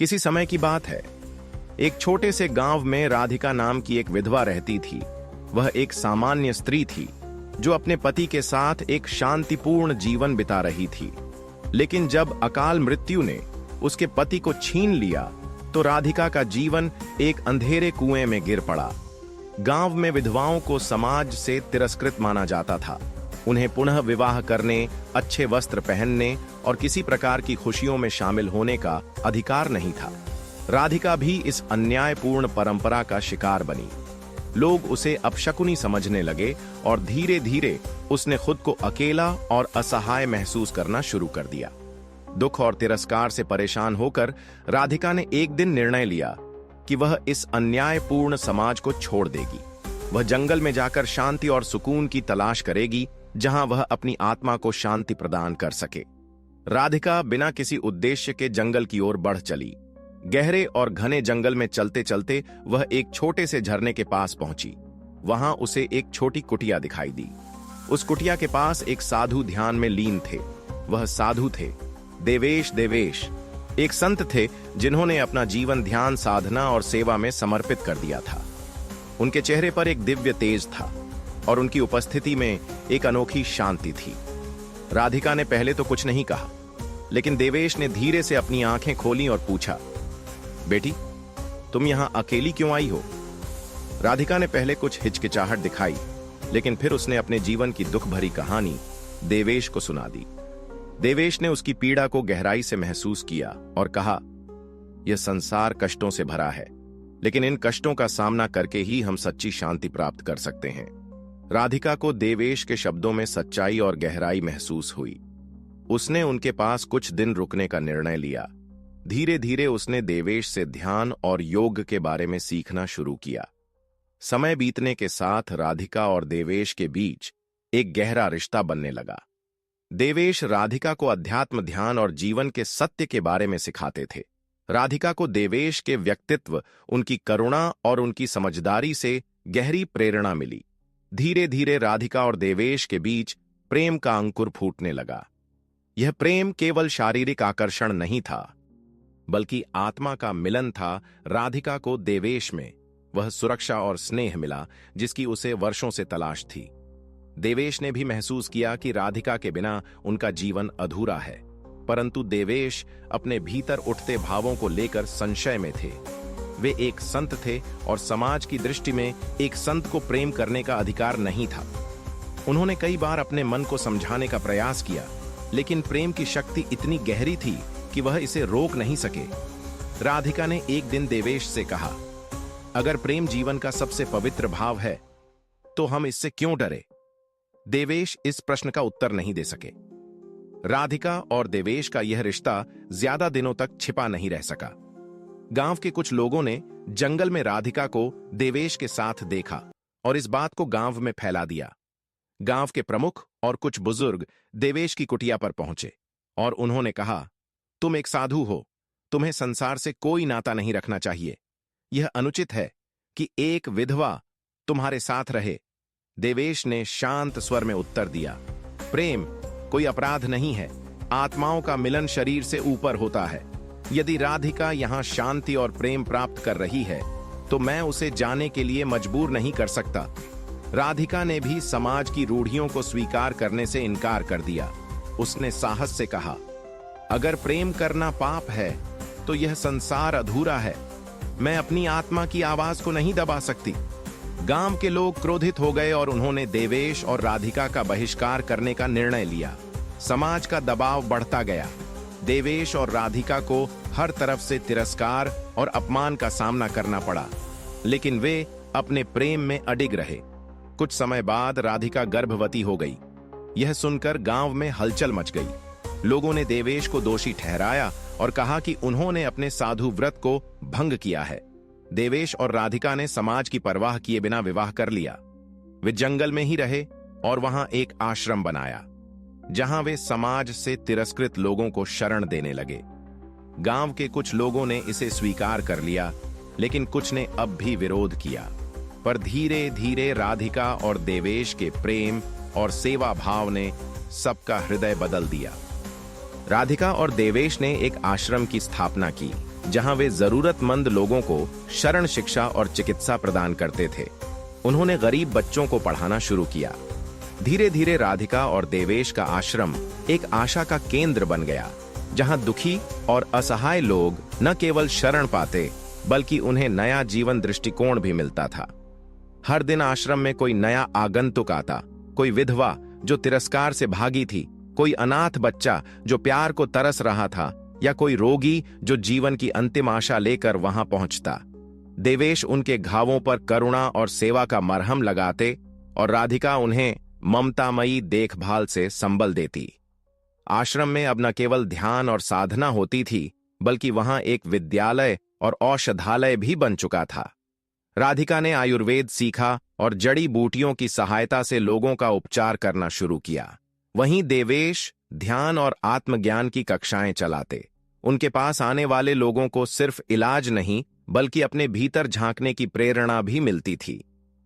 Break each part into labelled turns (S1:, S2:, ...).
S1: किसी समय की बात है। एक छोटे से गांव में राधिका नाम की एक विधवा रहती थी। वह एक सामान्य स्त्री थी जो अपने पति के साथ एक शांतिपूर्ण जीवन बिता रही थी। लेकिन जब अकाल मृत्यु ने उसके पति को छीन लिया तो राधिका का जीवन एक अंधेरे कुएं में गिर पड़ा। गांव में विधवाओं को समाज से तिरस्कृत माना जाता था। उन्हें पुनः विवाह करने, अच्छे वस्त्र पहनने और किसी प्रकार की खुशियों में शामिल होने का अधिकार नहीं था। राधिका भी इस अन्यायपूर्ण परंपरा का शिकार बनी। लोग उसे अपशकुनी समझने लगे और धीरे धीरे उसने खुद को अकेला और असहाय महसूस करना शुरू कर दिया। दुख और तिरस्कार से परेशान होकर राधिका ने एक दिन निर्णय लिया कि वह इस अन्यायपूर्ण समाज को छोड़ देगी। वह जंगल में जाकर शांति और सुकून की तलाश करेगी, जहां वह अपनी आत्मा को शांति प्रदान कर सके। राधिका बिना किसी उद्देश्य के जंगल की ओर बढ़ चली। गहरे और घने जंगल में चलते चलते वह एक छोटे से झरने के पास पहुंची। वहां उसे एक छोटी कुटिया दिखाई दी। उस कुटिया के पास एक साधु ध्यान में लीन थे। वह साधु थे देवेश, एक संत थे जिन्होंने अपना जीवन ध्यान, साधना और सेवा में समर्पित कर दिया था। उनके चेहरे पर एक दिव्य तेज था और उनकी उपस्थिति में एक अनोखी शांति थी। राधिका ने पहले तो कुछ नहीं कहा, लेकिन देवेश ने धीरे से अपनी आंखें खोली और पूछा, बेटी, तुम यहां अकेली क्यों आई हो? राधिका ने पहले कुछ हिचकिचाहट दिखाई, लेकिन फिर उसने अपने जीवन की दुख भरी कहानी देवेश को सुना दी। देवेश ने उसकी पीड़ा को गहराई से महसूस किया और कहा, यह संसार कष्टों से भरा है, लेकिन इन कष्टों का सामना करके ही हम सच्ची शांति प्राप्त कर सकते हैं। राधिका को देवेश के शब्दों में सच्चाई और गहराई महसूस हुई। उसने उनके पास कुछ दिन रुकने का निर्णय लिया। धीरे धीरे उसने देवेश से ध्यान और योग के बारे में सीखना शुरू किया। समय बीतने के साथ राधिका और देवेश के बीच एक गहरा रिश्ता बनने लगा। देवेश राधिका को अध्यात्म, ध्यान और जीवन के सत्य के बारे में सिखाते थे। राधिका को देवेश के व्यक्तित्व, उनकी करुणा और उनकी समझदारी से गहरी प्रेरणा मिली। धीरे धीरे राधिका और देवेश के बीच प्रेम का अंकुर फूटने लगा। यह प्रेम केवल शारीरिक आकर्षण नहीं था, बल्कि आत्मा का मिलन था। राधिका को देवेश में वह सुरक्षा और स्नेह मिला जिसकी उसे वर्षों से तलाश थी। देवेश ने भी महसूस किया कि राधिका के बिना उनका जीवन अधूरा है, परंतु देवेश अपने भीतर उठते भावों को लेकर संशय में थे। वे एक संत थे और समाज की दृष्टि में एक संत को प्रेम करने का अधिकार नहीं था। उन्होंने कई बार अपने मन को समझाने का प्रयास किया, लेकिन प्रेम की शक्ति इतनी गहरी थी कि वह इसे रोक नहीं सके। राधिका ने एक दिन देवेश से कहा, अगर प्रेम जीवन का सबसे पवित्र भाव है तो हम इससे क्यों डरे? देवेश इस प्रश्न का उत्तर नहीं दे सके। राधिका और देवेश का यह रिश्ता ज्यादा दिनों तक छिपा नहीं रह सका। गांव के कुछ लोगों ने जंगल में राधिका को देवेश के साथ देखा और इस बात को गांव में फैला दिया। गांव के प्रमुख और कुछ बुजुर्ग देवेश की कुटिया पर पहुंचे और उन्होंने कहा, तुम एक साधु हो, तुम्हें संसार से कोई नाता नहीं रखना चाहिए। यह अनुचित है कि एक विधवा तुम्हारे साथ रहे। देवेश ने शांत स्वर में उत्तर दिया, प्रेम कोई अपराध नहीं है। आत्माओं का मिलन शरीर से ऊपर होता है। यदि राधिका यहां शांति और प्रेम प्राप्त कर रही है तो मैं उसे जाने के लिए मजबूर नहीं कर सकता। राधिका ने भी समाज की रूढ़ियों को स्वीकार करने से इनकार कर दिया। उसने साहस से कहा, अगर प्रेम करना पाप है तो यह संसार अधूरा है। मैं अपनी आत्मा की आवाज को नहीं दबा सकती। गांव के लोग क्रोधित हो गए और उन्होंने देवेश और राधिका का बहिष्कार करने का निर्णय लिया। समाज का दबाव बढ़ता गया। देवेश और राधिका को हर तरफ से तिरस्कार और अपमान का सामना करना पड़ा, लेकिन वे अपने प्रेम में अडिग रहे। कुछ समय बाद राधिका गर्भवती हो गई। यह सुनकर गांव में हलचल मच गई। लोगों ने देवेश को दोषी ठहराया और कहा कि उन्होंने अपने साधु व्रत को भंग किया है। देवेश और राधिका ने समाज की परवाह किए बिना विवाह कर लिया। वे जंगल में ही रहे और वहां एक आश्रम बनाया, जहां वे समाज से तिरस्कृत लोगों को शरण देने लगे। गांव के कुछ लोगों ने इसे स्वीकार कर लिया, लेकिन कुछ ने अब भी विरोध किया। पर धीरे धीरे राधिका और देवेश के प्रेम और सेवा भाव ने सबका हृदय बदल दिया। राधिका और देवेश ने एक आश्रम की स्थापना की जहां वे जरूरतमंद लोगों को शरण शिक्षा और चिकित्सा प्रदान करते थे। उन्होंने गरीब बच्चों को पढ़ाना शुरू किया। धीरे धीरे राधिका और देवेश का आश्रम एक आशा का केंद्र बन गया, जहां दुखी और असहाय लोग न केवल शरण पाते बल्कि उन्हें नया जीवन दृष्टिकोण भी मिलता था। हर दिन आश्रम में कोई नया आगंतुक आता, कोई विधवा जो तिरस्कार से भागी थी, कोई अनाथ बच्चा जो प्यार को तरस रहा था, या कोई रोगी जो जीवन की अंतिम आशा लेकर वहां पहुंचता। देवेश उनके घावों पर करुणा और सेवा का मरहम लगाते और राधिका उन्हें ममतामयी देखभाल से संबल देती। आश्रम में अब न केवल ध्यान और साधना होती थी, बल्कि वहां एक विद्यालय और औषधालय भी बन चुका था। राधिका ने आयुर्वेद सीखा और जड़ी बूटियों की सहायता से लोगों का उपचार करना शुरू किया। वहीं देवेश ध्यान और आत्मज्ञान की कक्षाएं चलाते। उनके पास आने वाले लोगों को सिर्फ इलाज नहीं, बल्कि अपने भीतर झांकने की प्रेरणा भी मिलती थी।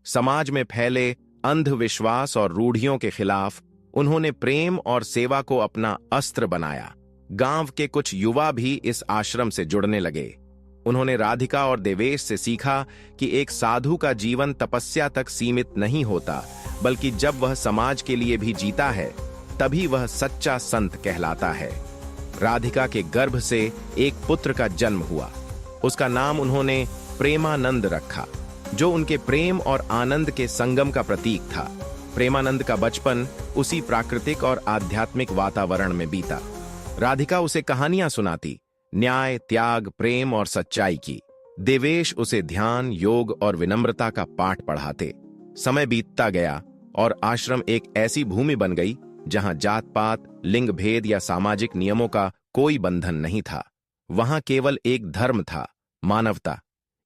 S1: समाज में फैले अंधविश्वास और रूढ़ियों के खिलाफ उन्होंने प्रेम और सेवा को अपना अस्त्र बनाया। गांव के कुछ युवा भी इस आश्रम से जुड़ने लगे। उन्होंने राधिका और देवेश से सीखा कि एक साधु का जीवन तपस्या तक सीमित नहीं होता, बल्कि जब वह समाज के लिए भी जीता है, तभी वह सच्चा संत कहलाता है। राधिका के गर्भ से एक पुत्र का जन्म हुआ। उसका नाम उन्होंने प्रेमानंद रखा, जो उनके प्रेम और आनंद के संगम का प्रतीक था। प्रेमानंद का बचपन उसी प्राकृतिक और आध्यात्मिक वातावरण में बीता। राधिका उसे कहानियां सुनाती, न्याय, त्याग, प्रेम और सच्चाई की। देवेश उसे ध्यान, योग और विनम्रता का पाठ पढ़ाते। समय बीतता गया और आश्रम एक ऐसी भूमि बन गई जहां जात पात, लिंग भेद या सामाजिक नियमों का कोई बंधन नहीं था। वहां केवल एक धर्म था, मानवता।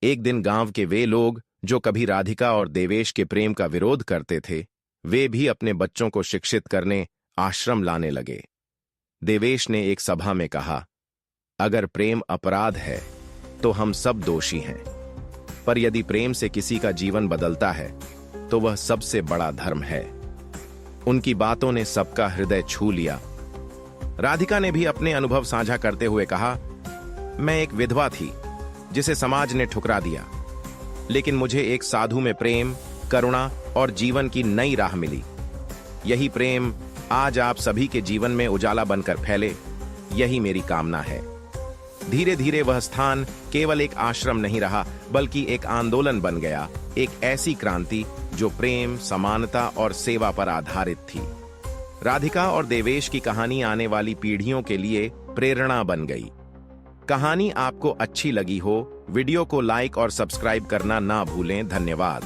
S1: एक दिन गांव के वे लोग जो कभी राधिका और देवेश के प्रेम का विरोध करते थे, वे भी अपने बच्चों को शिक्षित करने आश्रम लाने लगे। देवेश ने एक सभा में कहा, अगर प्रेम अपराध है तो हम सब दोषी हैं, पर यदि प्रेम से किसी का जीवन बदलता है तो वह सबसे बड़ा धर्म है। उनकी बातों ने सबका हृदय छू लिया। राधिका ने भी अपने अनुभव साझा करते हुए कहा, मैं एक विधवा थी जिसे समाज ने ठुकरा दिया, लेकिन मुझे एक साधु में प्रेम, करुणा और जीवन की नई राह मिली। यही प्रेम आज आप सभी के जीवन में उजाला बनकर फैले, यही मेरी कामना है। धीरे धीरे वह स्थान केवल एक आश्रम नहीं रहा, बल्कि एक आंदोलन बन गया, एक ऐसी क्रांति जो प्रेम, समानता और सेवा पर आधारित थी। राधिका और देवेश की कहानी आने वाली पीढ़ियों के लिए प्रेरणा बन गई। कहानी आपको अच्छी लगी हो, वीडियो को लाइक और सब्सक्राइब करना ना भूलें। धन्यवाद।